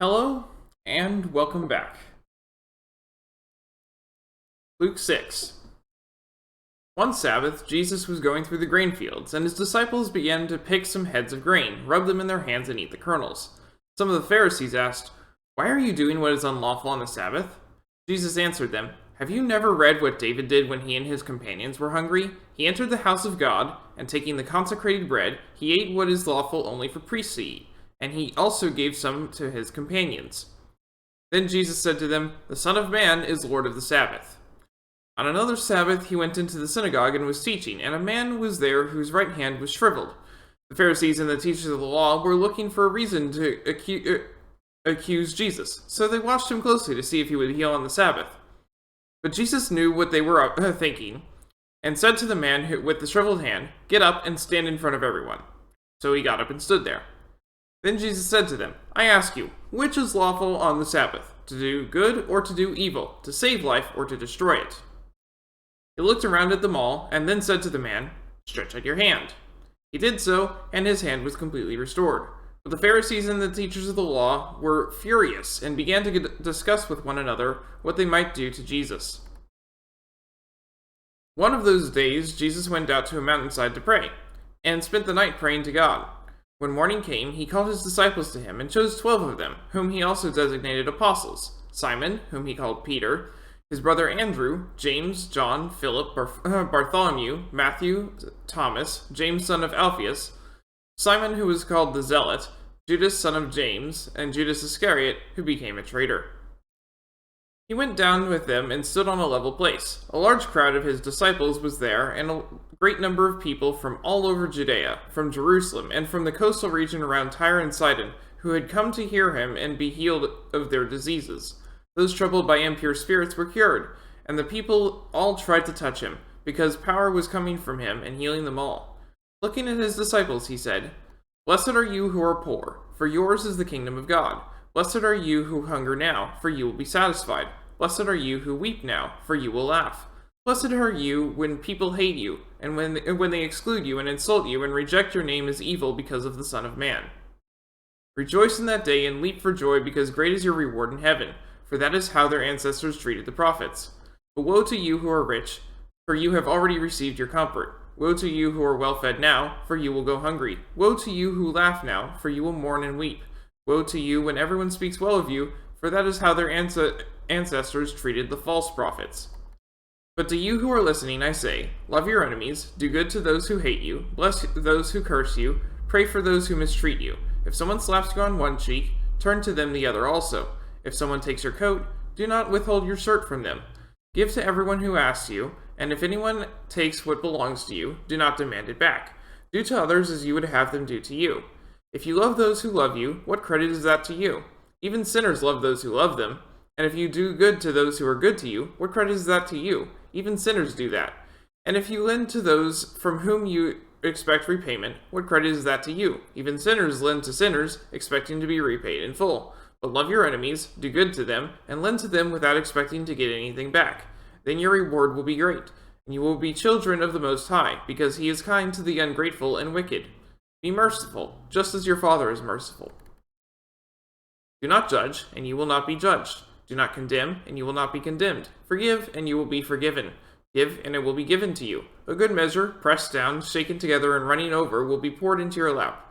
Hello, and welcome back. Luke 6. One Sabbath, Jesus was going through the grain fields, and his disciples began to pick some heads of grain, rub them in their hands, and eat the kernels. Some of the Pharisees asked, "Why are you doing what is unlawful on the Sabbath?" Jesus answered them, "Have you never read what David did when he and his companions were hungry? He entered the house of God, and taking the consecrated bread, he ate what is lawful only for priests to eat, and he also gave some to his companions." Then Jesus said to them, "The Son of Man is Lord of the Sabbath." On another Sabbath he went into the synagogue and was teaching, and a man was there whose right hand was shriveled. The Pharisees and the teachers of the law were looking for a reason to accuse Jesus, so they watched him closely to see if he would heal on the Sabbath. But Jesus knew what they were thinking, and said to the man with the shriveled hand, "Get up and stand in front of everyone." So he got up and stood there. Then Jesus said to them, "I ask you, which is lawful on the Sabbath, to do good or to do evil, to save life or to destroy it?" He looked around at them all, and then said to the man, "Stretch out your hand." He did so, and his hand was completely restored. But the Pharisees and the teachers of the law were furious, and began to discuss with one another what they might do to Jesus. One of those days Jesus went out to a mountainside to pray, and spent the night praying to God. When morning came, he called his disciples to him, and chose 12 of them, whom he also designated apostles: Simon, whom he called Peter, his brother Andrew, James, John, Philip, Bartholomew, Matthew, Thomas, James son of Alphaeus, Simon who was called the Zealot, Judas son of James, and Judas Iscariot, who became a traitor. He went down with them and stood on a level place. A large crowd of his disciples was there, and a great number of people from all over Judea, from Jerusalem, and from the coastal region around Tyre and Sidon, who had come to hear him and be healed of their diseases. Those troubled by impure spirits were cured, and the people all tried to touch him, because power was coming from him and healing them all. Looking at his disciples, he said, "Blessed are you who are poor, for yours is the kingdom of God. Blessed are you who hunger now, for you will be satisfied. Blessed are you who weep now, for you will laugh. Blessed are you when people hate you, and when they exclude you and insult you and reject your name as evil because of the Son of Man. Rejoice in that day and leap for joy, because great is your reward in heaven, for that is how their ancestors treated the prophets. But woe to you who are rich, for you have already received your comfort. Woe to you who are well fed now, for you will go hungry. Woe to you who laugh now, for you will mourn and weep. Woe to you when everyone speaks well of you, for that is how their ancestors treated the false prophets. But to you who are listening, I say, love your enemies, do good to those who hate you, bless those who curse you, pray for those who mistreat you. If someone slaps you on one cheek, turn to them the other also. If someone takes your coat, do not withhold your shirt from them. Give to everyone who asks you, and if anyone takes what belongs to you, do not demand it back. Do to others as you would have them do to you. If you love those who love you, what credit is that to you? Even sinners love those who love them. And if you do good to those who are good to you, what credit is that to you? Even sinners do that. And if you lend to those from whom you expect repayment, what credit is that to you? Even sinners lend to sinners, expecting to be repaid in full. But love your enemies, do good to them, and lend to them without expecting to get anything back. Then your reward will be great, and you will be children of the Most High, because he is kind to the ungrateful and wicked. Be merciful, just as your Father is merciful. Do not judge, and you will not be judged. Do not condemn, and you will not be condemned. Forgive, and you will be forgiven. Give, and it will be given to you. A good measure, pressed down, shaken together, and running over, will be poured into your lap.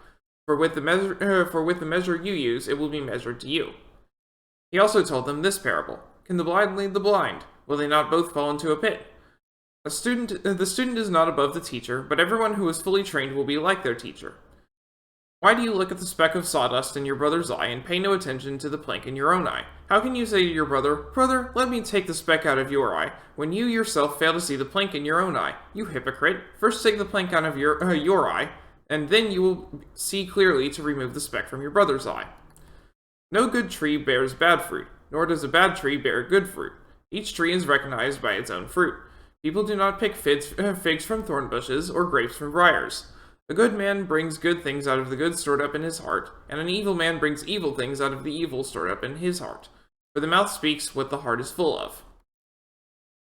For with the measure you use, it will be measured to you. He also told them this parable. Can the blind lead the blind? Will they not both fall into a pit? The student is not above the teacher, but everyone who is fully trained will be like their teacher. Why do you look at the speck of sawdust in your brother's eye and pay no attention to the plank in your own eye? How can you say to your brother, "Brother, let me take the speck out of your eye," when you yourself fail to see the plank in your own eye? You hypocrite! First take the plank out of your eye, and then you will see clearly to remove the speck from your brother's eye. No good tree bears bad fruit, nor does a bad tree bear good fruit. Each tree is recognized by its own fruit. People do not pick figs from thorn bushes, or grapes from briars. A good man brings good things out of the good stored up in his heart, and an evil man brings evil things out of the evil stored up in his heart. For the mouth speaks what the heart is full of.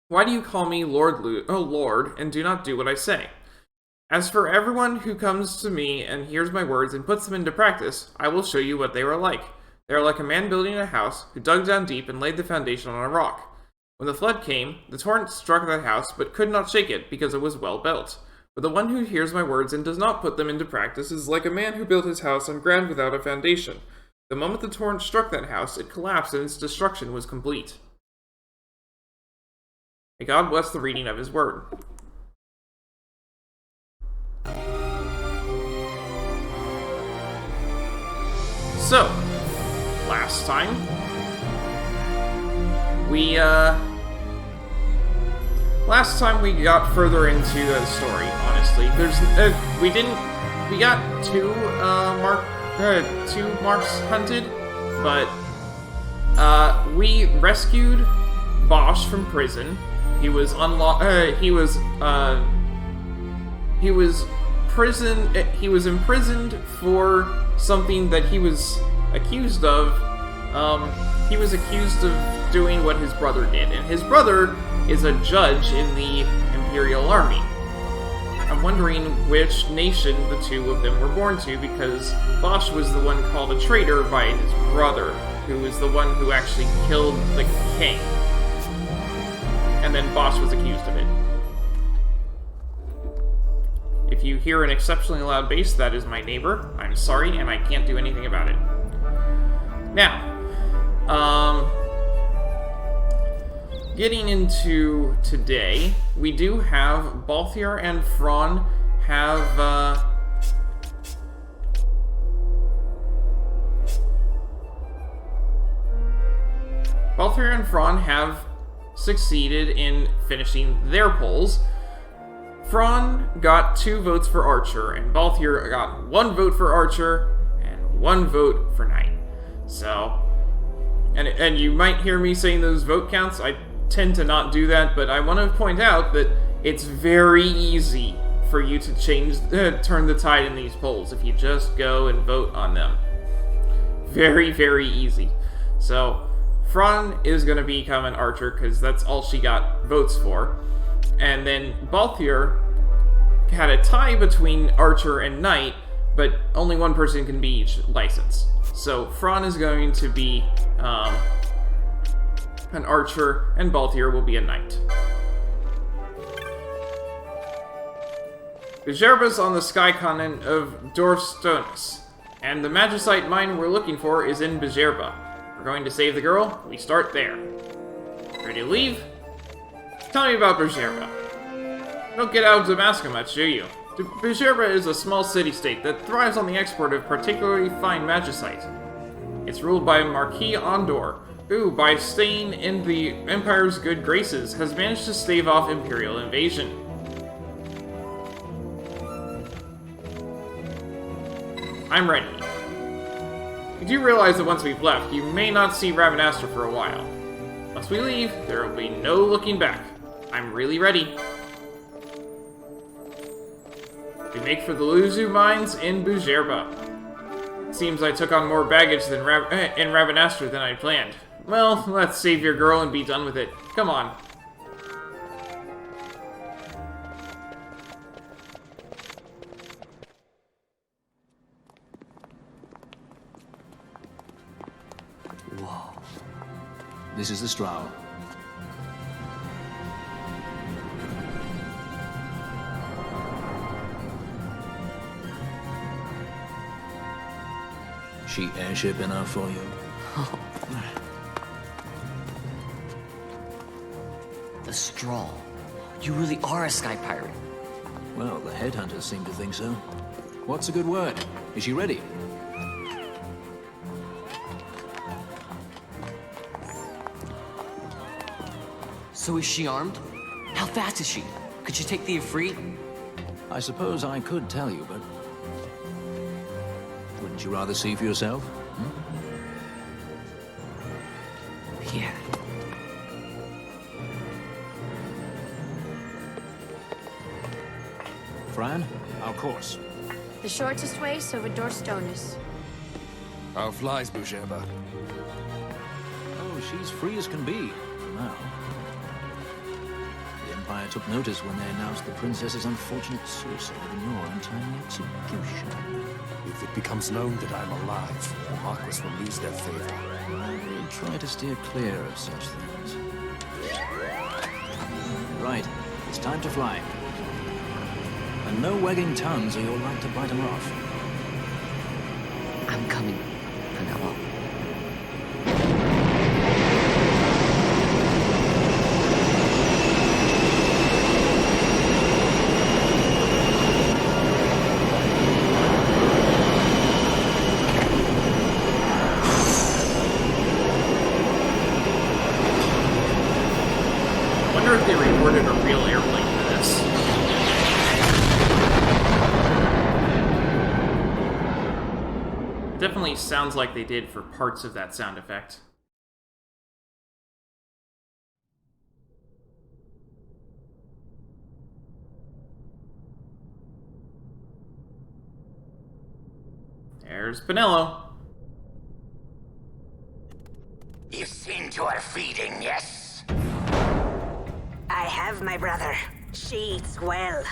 Why do you call me Lord, Lord, and do not do what I say? As for everyone who comes to me and hears my words and puts them into practice, I will show you what they are like. They are like a man building a house who dug down deep and laid the foundation on a rock. When the flood came, the torrent struck that house, but could not shake it, because it was well built. But the one who hears my words and does not put them into practice is like a man who built his house on ground without a foundation. The moment the torrent struck that house, it collapsed and its destruction was complete. May God bless the reading of his word. So, last time, we got further into the story, honestly. We got two marks hunted, but, we rescued Bosch from prison. He was imprisoned for something that he was accused of. He was accused of doing what his brother did, and his brother is a judge in the Imperial Army. I'm wondering which nation the two of them were born to, because Bosch was the one called a traitor by his brother, who was the one who actually killed the king. And then Bosch was accused of it. If you hear an exceptionally loud bass, that is my neighbor. I'm sorry, and I can't do anything about it. Now, getting into today, we do have Balthier and Vaan have, Balthier and Vaan have succeeded in finishing their polls. Vaan got 2 votes for Archer, and Balthier got 1 vote for Archer and 1 vote for Knight. So, and you might hear me saying those vote counts. I tend to not do that, but I want to point out that it's very easy for you to turn the tide in these polls if you just go and vote on them. Very, very easy. So, Vaan is going to become an Archer because that's all she got votes for. And then Balthier had a tie between Archer and Knight, but only one person can be each license. So Vaan is going to be an Archer, and Balthier will be a Knight. Bejerba's on the sky continent of Dorstonis, and the magicite mine we're looking for is in Bejerba. We're going to save the girl. We start there. Ready to leave? Tell me about Bejerba. You don't get out of Damascus much, do you? Bejerba is a small city-state that thrives on the export of particularly fine magicite. It's ruled by Marquis Andor, who, by staying in the Empire's good graces, has managed to stave off Imperial invasion. I'm ready. You do realize that once we've left, you may not see Ravenastor for a while. Once we leave, there will be no looking back. I'm really ready. We make for the Luzu mines in Bejerba. Seems I took on more baggage in Ravenastor than I planned. Well, let's save your girl and be done with it. Come on. Whoa. This is the Stroud. She airship enough for you? The Straw. You really are a sky pirate. Well, the headhunters seem to think so. What's a good word? Is she ready? So is she armed? How fast is she? Could she take the Ifrit? I suppose I could tell you, but... wouldn't you rather see for yourself? Yeah. Fran, our course. The shortest way is over Dorstonis. How flies Bejerba? Oh, she's free as can be, for now. The Empire took notice when they announced the princess's unfortunate suicide and your untimely execution. If it becomes known that I'm alive, the Marquis will lose their favor. I will try to steer clear of such things. Right, it's time to fly. And no wagging tongues or you'll like to bite them off. I'm coming from now on. I wonder if they recorded a real airplane for this. It definitely sounds like they did for parts of that sound effect. There's Pinello. You've seen to her feeding, yes? I have, my brother. She eats well.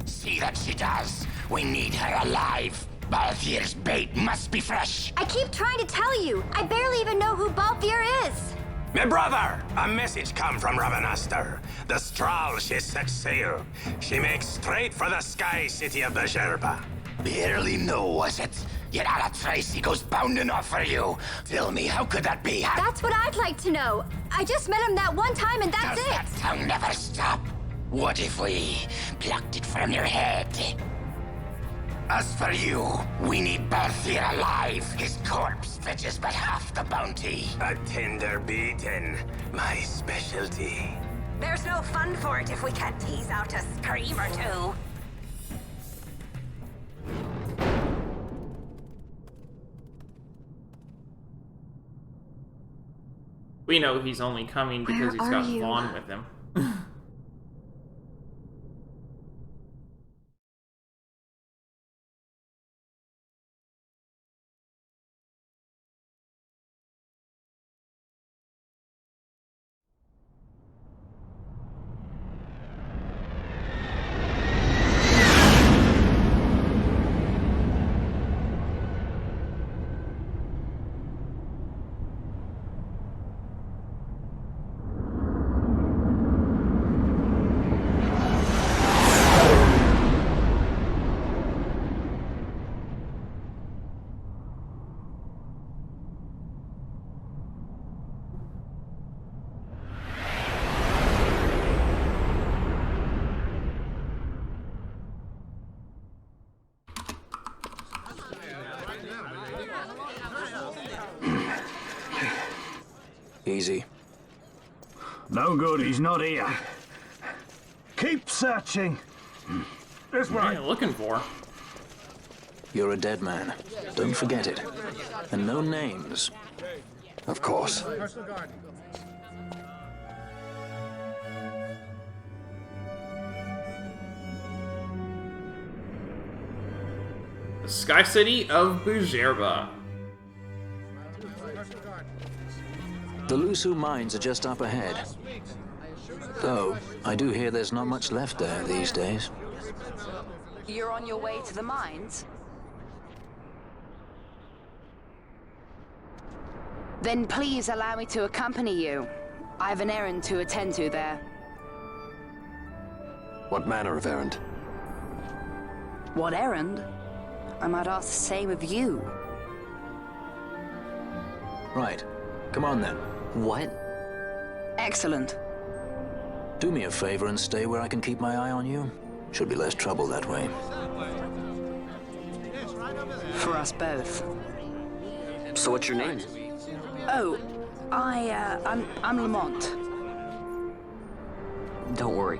See that she does. We need her alive. Balthier's bait must be fresh. I keep trying to tell you. I barely even know who Balthier is. My brother, a message come from Ravenaster. The Strahl she set sail. She makes straight for the sky city of Bajerba. Barely know, was it? Yet Alatracy goes bounding off for you. Tell me, how could that be? That's what I'd like to know. I just met him that one time and that's Does it. that tongue never stop? What if we plucked it from your head? As for you, we need Balthier alive. His corpse fetches but half the bounty. A tender beaten, my specialty. There's no fun for it if we can't tease out a scream or two. We know he's only coming because he's Where got are you? Vaan with him. Easy. No good, he's not here. Keep searching. This What are way. you looking for? You're a dead man. Don't forget it. And no names. Of course. The Sky City of Bujerba. The Lusu mines are just up ahead. Though, I do hear there's not much left there these days. You're on your way to the mines? Then please allow me to accompany you. I have an errand to attend to there. What manner of errand? What errand? I might ask the same of you. Right. Come on then. What? Excellent. Do me a favor and stay where I can keep my eye on you. Should be less trouble that way. For us both. So what's your name? Oh, I'm Lamont. Don't worry.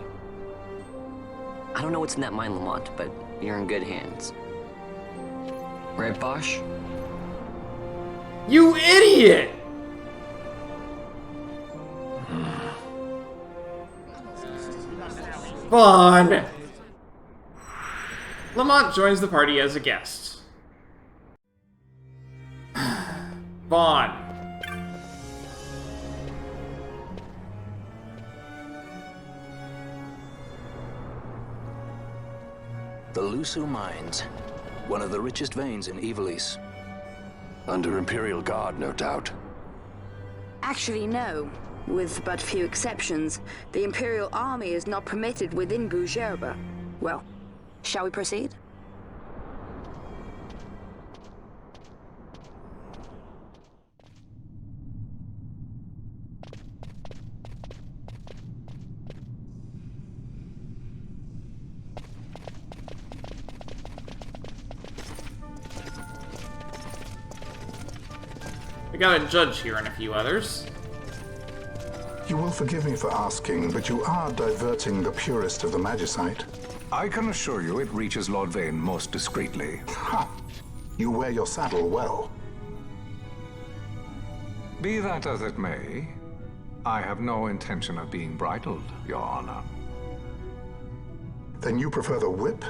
I don't know what's in that mine, Lamont, but you're in good hands. Right, Bosch? You idiot! Vaan! Lamont joins the party as a guest. Vaan. The Lusu mines. One of the richest veins in Ivalice. Under Imperial Guard, no doubt. Actually, no. With but few exceptions, the Imperial Army is not permitted within Bujerba. Well, shall we proceed? We got a judge here and a few others. You will forgive me for asking, but you are diverting the purest of the Magicite. I can assure you it reaches Lord Vaan most discreetly. Ha! You wear your saddle well. Be that as it may, I have no intention of being bridled, Your Honor. Then you prefer the whip?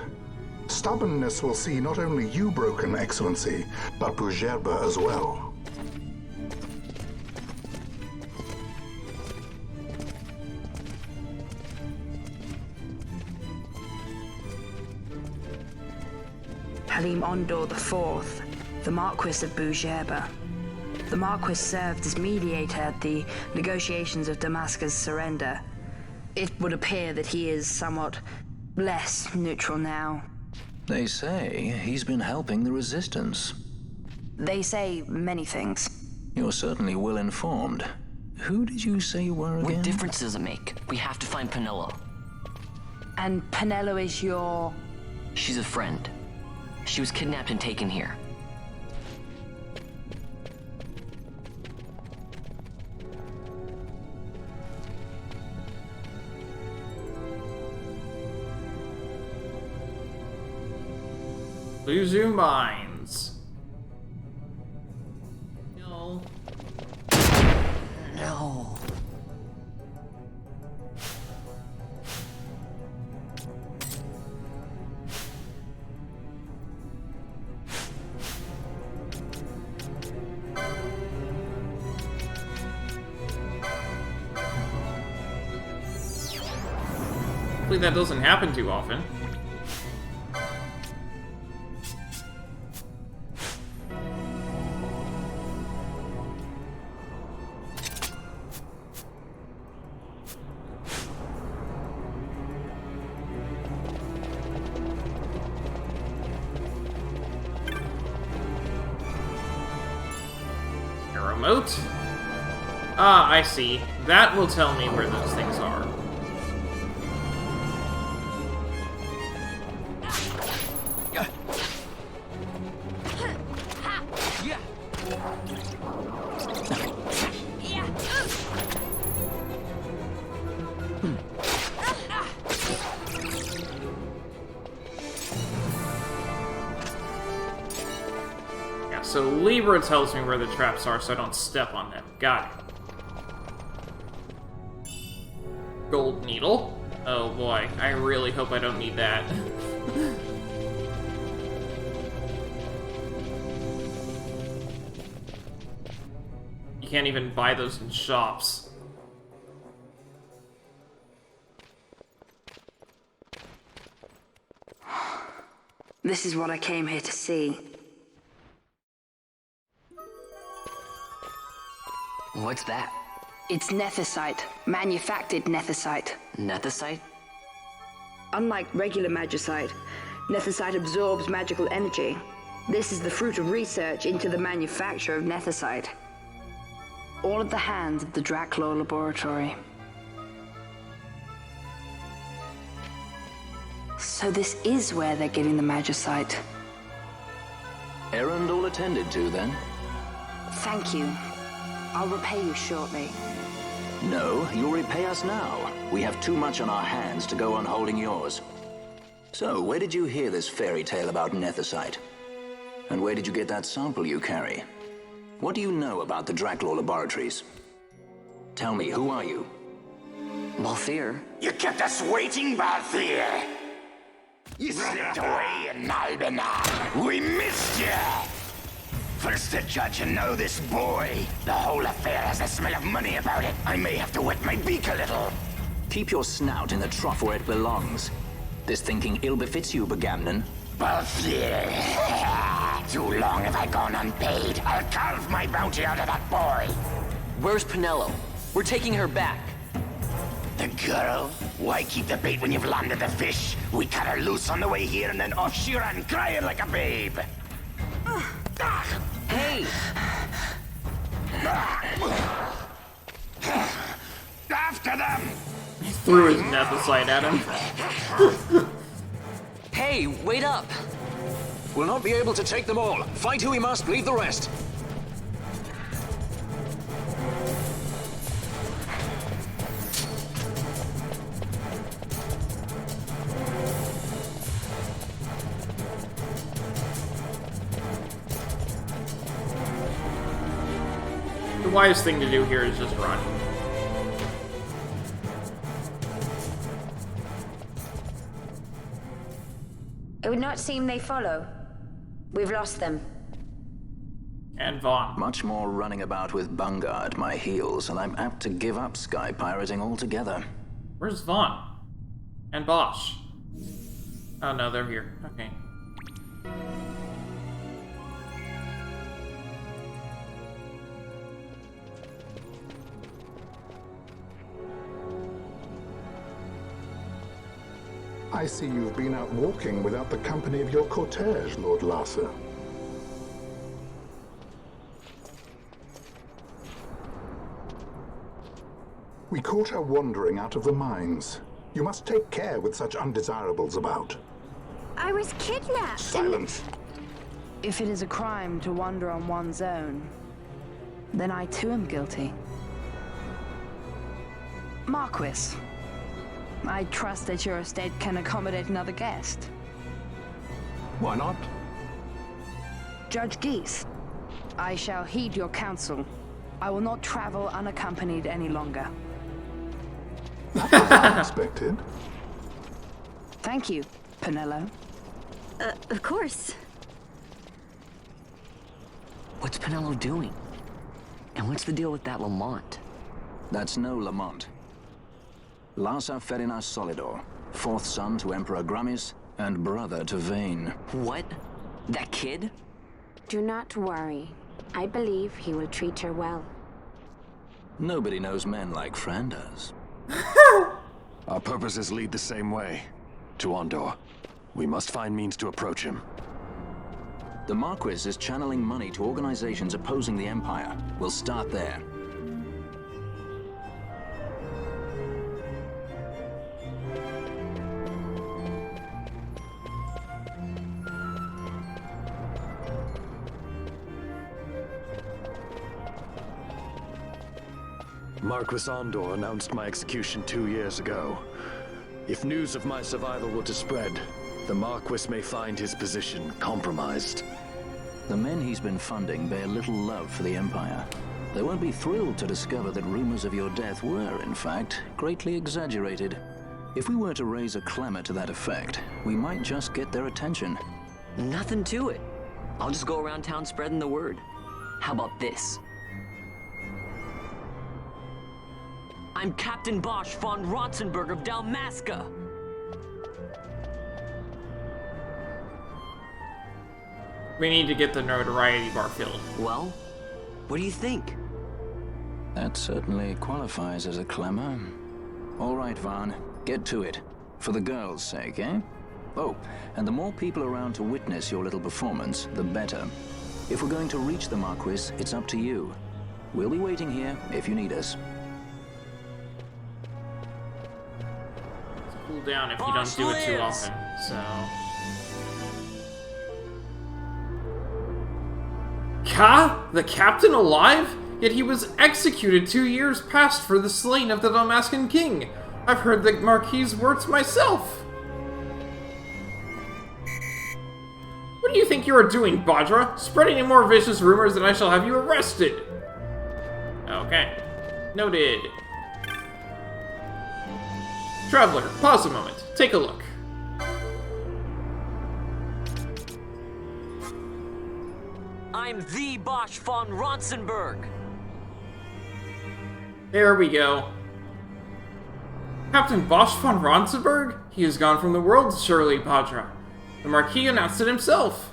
Stubbornness will see not only you broken, Excellency, but Bujerba as well. Halim Ondor IV, the Marquis of Bujerba. The Marquis served as mediator at the negotiations of Damascus' surrender. It would appear that he is somewhat less neutral now. They say he's been helping the resistance. They say many things. You're certainly well informed. Who did you say you were again? What difference does it make? We have to find Penelo. And Penelo is your... She's a friend. She was kidnapped and taken here. Luzu Mines. No. No. Hopefully that doesn't happen too often. A remote? Ah, I see. That will tell me where those things are. So Libra tells me where the traps are so I don't step on them. Got it. Gold needle? Oh boy, I really hope I don't need that. You can't even buy those in shops. This is what I came here to see. What's that? It's nethicite, manufactured nethicite. Nethicite? Unlike regular magicite, nethicite absorbs magical energy. This is the fruit of research into the manufacture of nethicite. All at the hands of the Draclaw Laboratory. So this is where they're getting the magicite. Errand all attended to, then? Thank you. I'll repay you shortly. No, you'll repay us now. We have too much on our hands to go on holding yours. So, where did you hear this fairy tale about nethicite? And where did you get that sample you carry? What do you know about the Draclaw Laboratories? Tell me, who are you? Balthier. You kept us waiting, Balthier! You slipped away in Albanar! We missed you! First the judge and now this boy. The whole affair has a smell of money about it. I may have to wet my beak a little. Keep your snout in the trough where it belongs. This thinking ill befits you, Begamnon. Balthier. Too long have I gone unpaid. I'll carve my bounty out of that boy. Where's Penelo? We're taking her back. The girl? Why keep the bait when you've landed the fish? We cut her loose on the way here and then off she ran crying like a babe. Hey! After them! He threw his nethicite at him. Hey, wait up! We'll not be able to take them all. Fight who we must, leave the rest. The wisest thing to do here is just run. It would not seem they follow. We've lost them. And Vaan. Much more running about with Bunga at my heels, and I'm apt to give up sky pirating altogether. Where's Vaan? And Bosch? Oh no, they're here. Okay. I see you've been out walking without the company of your cortege, Lord Larsa. We caught her wandering out of the mines. You must take care with such undesirables about. I was kidnapped. Silence. If it is a crime to wander on one's own, then I too am guilty. Marquis, I trust that your estate can accommodate another guest. Why not? Judge Geese, I shall heed your counsel. I will not travel unaccompanied any longer. Unexpected. Thank you, Penelo. Of course. What's Penelo doing? And what's the deal with that Lamont? That's no Lamont. Larsa Ferinas Solidor, fourth son to Emperor Gramis and brother to Vaan. What? That kid? Do not worry. I believe he will treat her well. Nobody knows men like Fran does. Our purposes lead the same way. To Ondor. We must find means to approach him. The Marquis is channeling money to organizations opposing the Empire. We'll start there. Marquis Ondor announced my execution 2 years ago. If news of my survival were to spread, the Marquis may find his position compromised. The men he's been funding bear little love for the Empire. They won't be thrilled to discover that rumors of your death were, in fact, greatly exaggerated. If we were to raise a clamor to that effect, we might just get their attention. Nothing to it. I'll just go around town spreading the word. How about this? I'm Captain Bosch von Rotzenberg of Dalmasca. We need to get the notoriety bar filled. Well, what do you think? That certainly qualifies as a clamor. All right, Vaan, get to it. For the girls' sake, eh? Oh, and the more people around to witness your little performance, the better. If we're going to reach the Marquis, it's up to you. We'll be waiting here if you need us. Cool down if you don't do it too often, so... Ka? The captain alive? Yet he was executed 2 years past for the slaying of the Damascan king. I've heard the Marquis's words myself. What do you think you are doing, Badra? Spreading any more vicious rumors and I shall have you arrested. Okay. Noted. Traveler, pause a moment. Take a look. I'm the Bosch von Rotzenberg. There we go. Captain Bosch von Rotzenberg? He is gone from the world, surely, Padra. The Marquis announced it himself.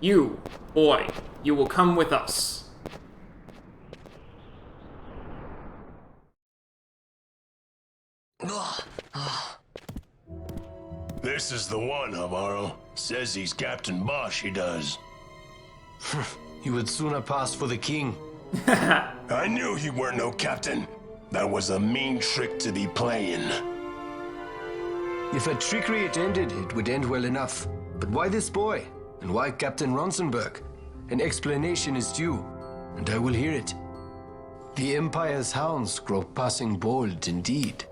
You, boy, you will come with us. This is the one, Amaro. Says he's Captain Bosch, he does. You would sooner pass for the king. I knew he weren't no captain. That was a mean trick to be playing. If a trickery it ended, it would end well enough. But why this boy? And why Captain Ronsenberg? An explanation is due, and I will hear it. The Empire's hounds grow passing bold indeed.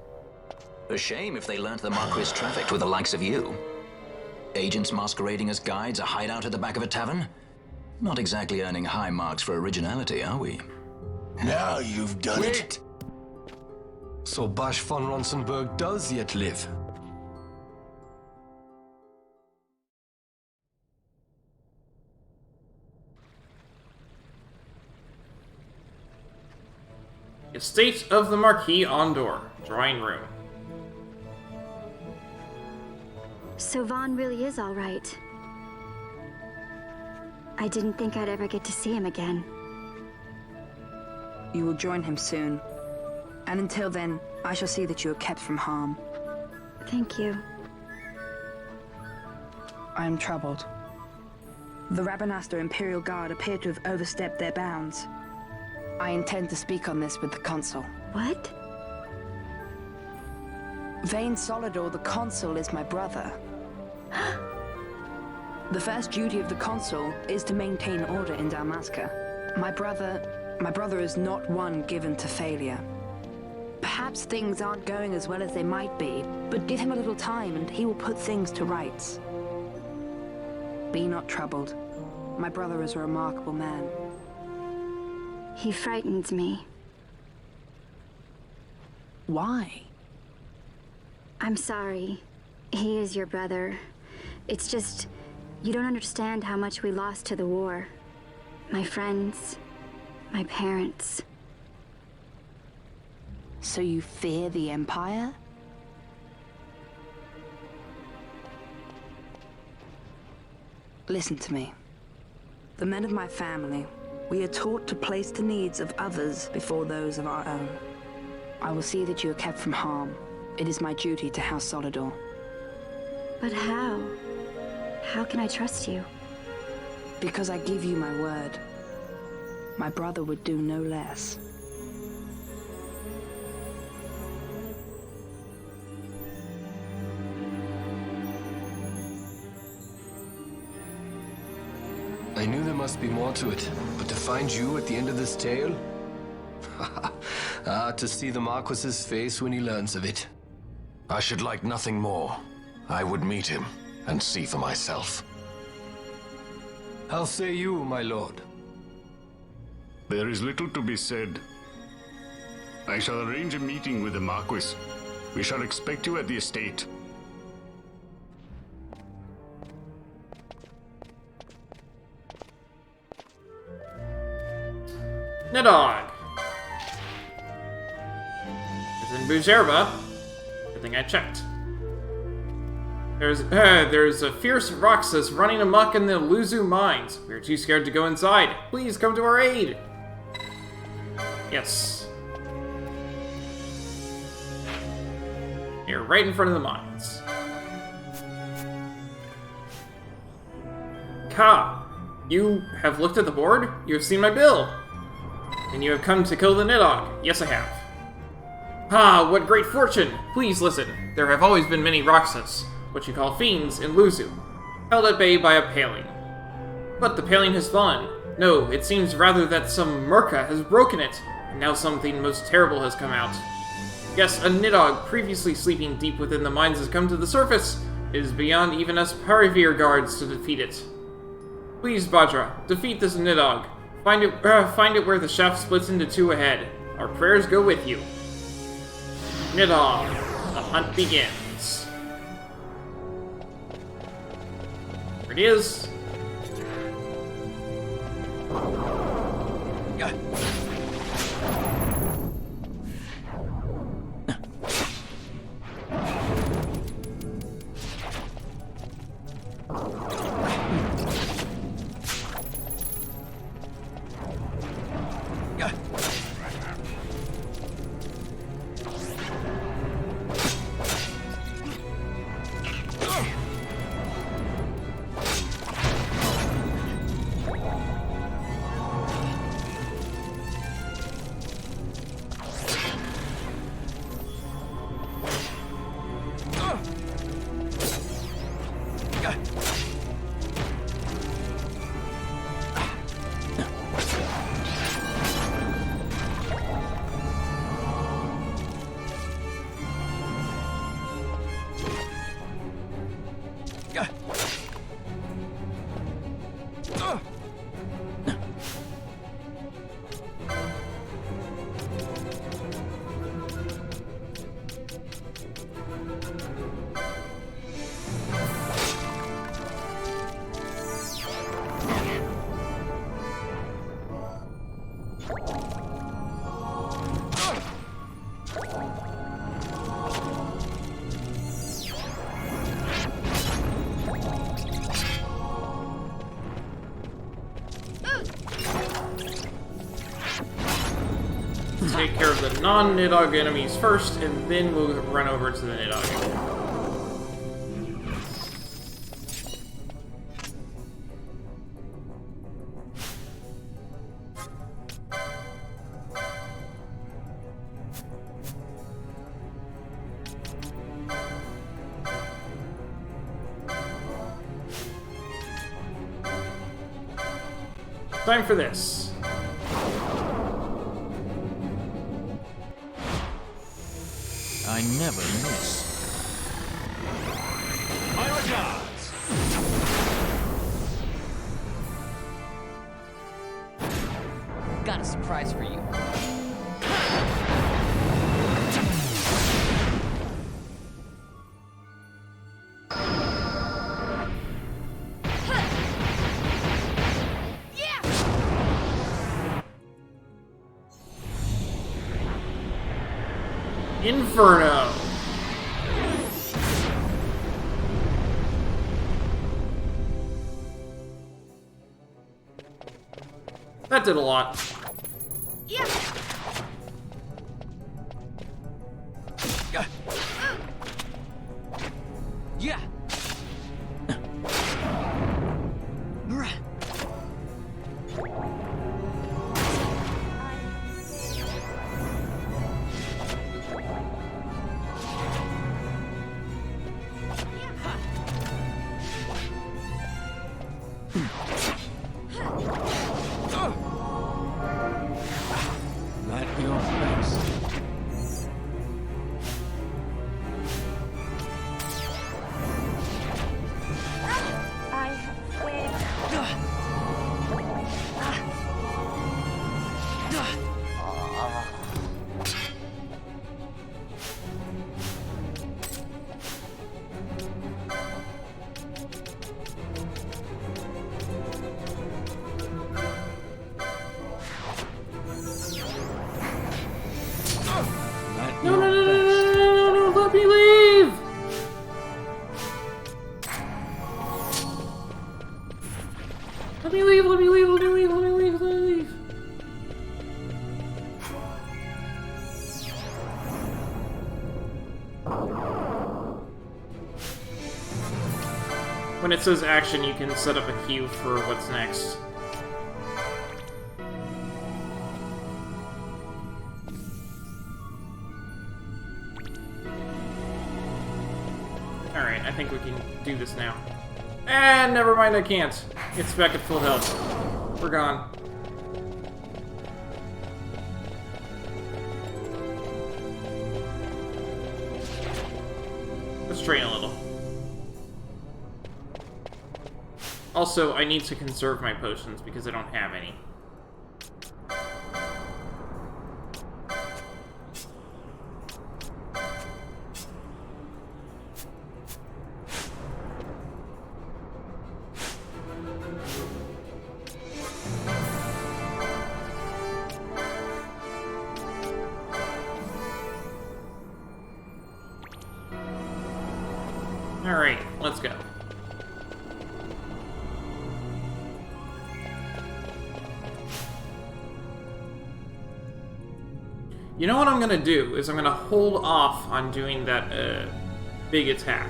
A shame if they learnt the Marquis trafficked with the likes of you. Agents masquerading as guides, a hideout at the back of a tavern? Not exactly earning high marks for originality, are we? Now you've done it. So Bosch von Ronsenberg does yet live. Estate of the Marquis Ondor, drawing room. So Vaan really is all right. I didn't think I'd ever get to see him again. You will join him soon. And until then, I shall see that you are kept from harm. Thank you. I am troubled. The Rabanastre Imperial Guard appear to have overstepped their bounds. I intend to speak on this with the Consul. What? Vaan Solidor, the Consul, is my brother. The first duty of the Consul is to maintain order in Dalmasca. My brother is not one given to failure. Perhaps things aren't going as well as they might be, but give him a little time and he will put things to rights. Be not troubled. My brother is a remarkable man. He frightens me. Why? I'm sorry. He is your brother. It's just, you don't understand how much we lost to the war. My friends, my parents. So you fear the Empire? Listen to me. The men of my family, we are taught to place the needs of others before those of our own. I will see that you are kept from harm. It is my duty to House Solidor. But how? How can I trust you? Because I give you my word. My brother would do no less. I knew there must be more to it, but to find you at the end of this tale? To see the Marquis's face when he learns of it. I should like nothing more. I would meet him and see for myself. How say you, my lord? There is little to be said. I shall arrange a meeting with the Marquis. We shall expect you at the estate. Nidog. It's in Bujerba. Good thing I checked. There's a fierce Roxas running amok in the Luzu mines. We're too scared to go inside. Please come to our aid. Yes. You're right in front of the mines. Ka, you have looked at the board? You have seen my bill. And you have come to kill the Nidog. Yes, I have. Ah, what great fortune! Please listen. There have always been many Roxas, what you call fiends, in Luzu, held at bay by a paling. But the paling has fallen. No, it seems rather that some Murka has broken it, and now something most terrible has come out. Yes, a Nidog previously sleeping deep within the mines has come to the surface. It is beyond even us Parivir guards to defeat it. Please, Bajra, defeat this Nidog. Find it where the shaft splits into two ahead. Our prayers go with you. Nidog, the hunt begins. There it is. Take care of the non-Nidhogg enemies first, and then we'll run over to the Nidhogg. Time for this. I never miss. My regards! Got a surprise for you. Inferno! That did a lot. Yeah. Yeah. At your best. I have waited. No, no, no, no, no, no, no, no, let me leave! Let me leave, let me leave, let me leave, let me leave, let me leave. When it says action, you can set up a queue for what's next. Alright, I think we can do this now. And never mind, I can't. It's back at full health. We're gone. Let's train a little. Also, I need to conserve my potions because I don't have any. Alright, let's go. You know what I'm gonna do is I'm gonna hold off on doing that big attack,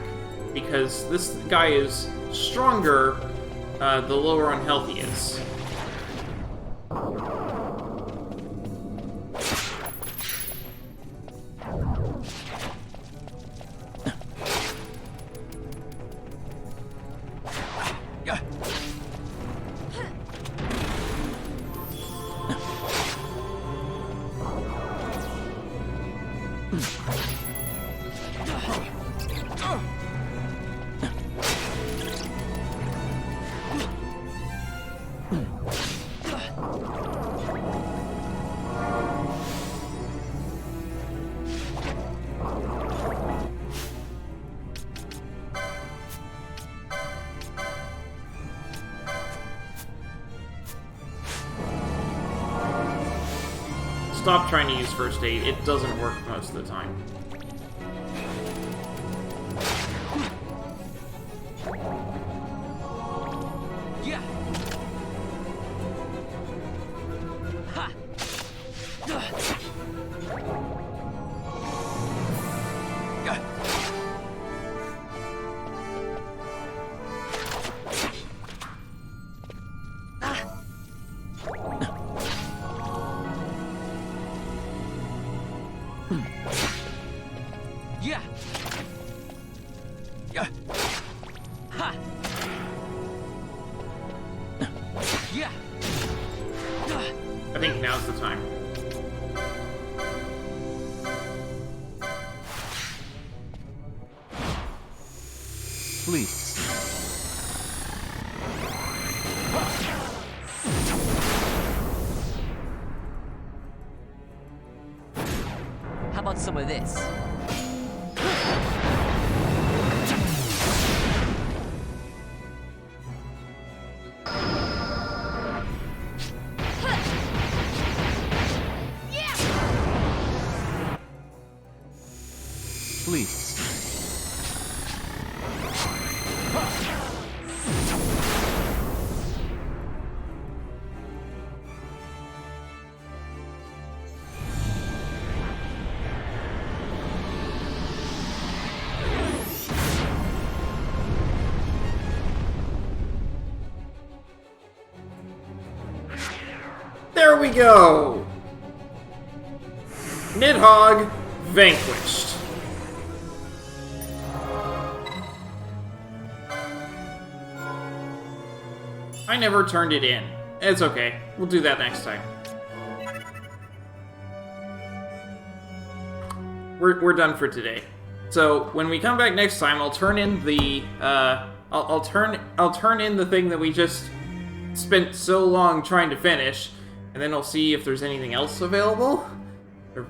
because this guy is stronger the lower on health he is. stop trying to use first aid. It doesn't work most of the time. Yeah. Ha. Yeah. Yeah. Ha. Yeah. I think now's the time. Please. How about some of this? Please. There we go! Nidhogg vanquished. I never turned it in. It's okay. We'll do that next time. We're done for today. So when we come back next time, I'll turn in the I'll turn in the thing that we just spent so long trying to finish, and then I'll see if there's anything else available.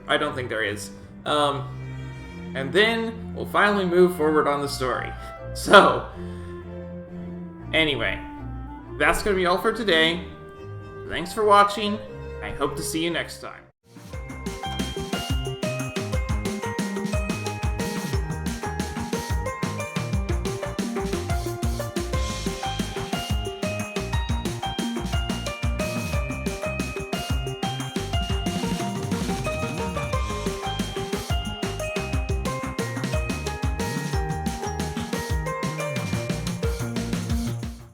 I don't think there is. And then we'll finally move forward on the story. So anyway, that's gonna be all for today. Thanks for watching. I hope to see you next time.